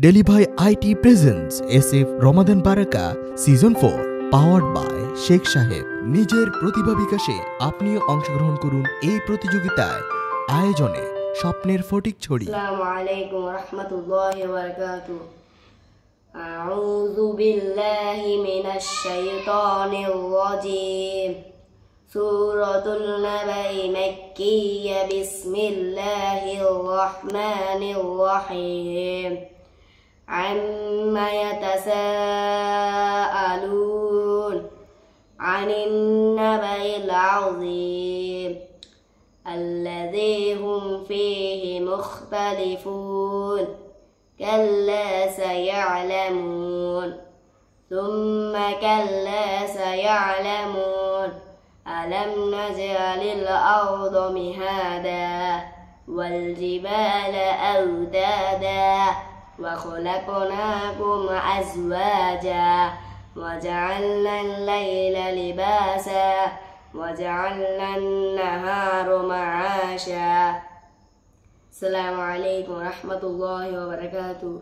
ডেলিভাই IT presents SF Ramadan বারাকা season 4 powered by Sheikh Saheb. নিজের প্রতিভা বিকাশে আপনিও অংশগ্রহণ করুন এই প্রতিযোগিতায়। আয়োজনে স্বপ্নের ফটিক ছড়ি। আসসালামু আলাইকুম ওয়া রাহমাতুল্লাহি ওয়া বারাকাতুহু। আউযু বিল্লাহি মিনাশ শাইতানির রাজীম। সূরাতুল নাবাই মাক্কিয়্যা। বিসমিল্লাহির রাহমানির রাহিম। আম্মা ইয়াতাসাআলুন আনিন নাবাইল আযীম الذي هم فيه مختلفون كلا سيعلمون ثم كلا سيعلمون ألم نجعل الأرض مهادا والجبال أوتادا وخلقناكم أزواجا وجعلنا الليل لباسا وجعلنا النهار معاشا. السلام عليكم ورحمة الله وبركاته.